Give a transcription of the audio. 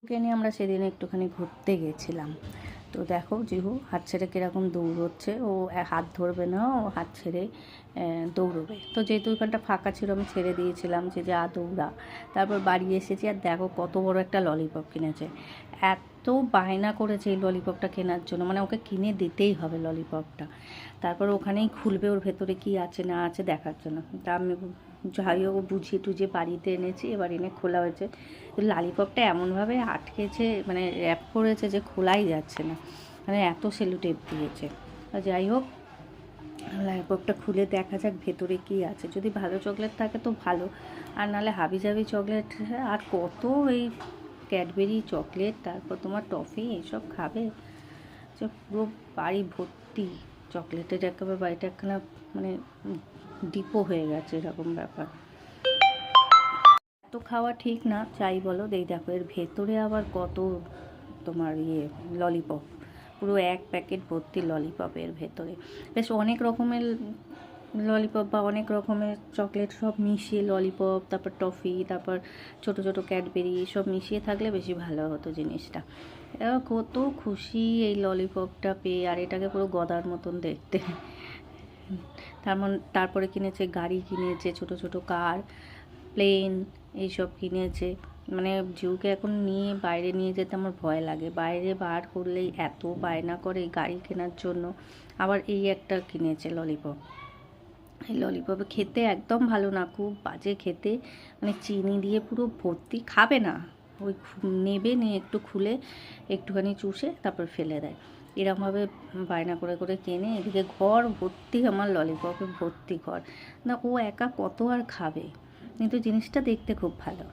ওকে নিয়ে আমরা সেদিন একটুখানি ঘুরতে গেছিলাম। তো দেখো জিহু হাত ছেড়ে কীরকম দৌড়চ্ছে, ও হাত ধরবে না, ও হাত ছেড়ে দৌড়বে। তো যেহেতু ওখানটা ফাঁকা ছিল আমি ছেড়ে দিয়েছিলাম যে যা দৌড়া। তারপর বাড়ি এসেছি আর দেখো কত বড় একটা ললিপপ কিনেছে। এত বায়না করেছে এই ললিপপটা কেনার জন্য, মানে ওকে কিনে দিতেই হবে ললিপপটা। তারপর ওখানেই খুলবে ওর ভেতরে কি আছে না আছে দেখার জন্য। তা আমি যাই হোক বুঝিয়ে টুঝিয়ে বাড়িতে এনেছি, এবার এনে খোলা হয়েছে। ললিপপটা এমনভাবে আটকেছে, মানে র্যাপ করেছে যে খোলাই যাচ্ছে না, মানে এত সেলো টেপ দিয়েছে। যাই হোক ললিপপটা খুলে দেখা যাক ভেতরে কি আছে। যদি ভালো চকলেট থাকে তো ভালো, আর নাহলে হাবিজাবি চকলেট। আর কত এই ক্যাডবেরি চকলেট, তারপর তোমার টফি এইসব খাবে, যে পুরো বাড়ি ভর্তি চকলেটের, একেবারে বাড়িটা একখানা মানে ডিপো হয়ে গেছে এরকম ব্যাপার। এত খাওয়া ঠিক না চাই বলো। দেখো এর ভেতরে আবার কত তোমার ললিপপ, পুরো এক প্যাকেট ভর্তি ললিপপ এর ভেতরে। বেশ অনেক রকমের ললিপপ বা অনেক রকমের চকলেট সব মিশিয়ে ললিপপ, তারপর টফি, তারপর ছোট ছোট ক্যাডবেরি সব মিশিয়ে থাকলে বেশি ভালো হতো জিনিসটা। কত খুশি এই ললিপপটা পেয়ে, আর এটাকে পুরো গদার মতন দেখতে। তারপরে কিনেছে গাড়ি, কিনেছে ছোট ছোট কার, প্লেন এইসব কিনেছে। মানে জিউকে এখন নিয়ে বাইরে নিয়ে যেতে আমার ভয় লাগে, বাইরে বার করলেই এত বায়না করে গাড়ি কেনার জন্য। আবার এই একটা কিনেছে ললিপপ। এই ললিপপে খেতে একদম ভালো না, খুব বাজে খেতে, মানে চিনি দিয়ে পুরো ভর্তি। খাবে না, ওই নেবে নিয়ে একটু খুলে একটুখানি চুষে তারপর ফেলে দেয়। এরকমভাবে বায়না করে করে কেনে, এদিকে ঘর ভর্তি আমার ললিপপে ভর্তি ঘর। না ও একা কত আর খাবে, কিন্তু জিনিসটা দেখতে খুব ভালো।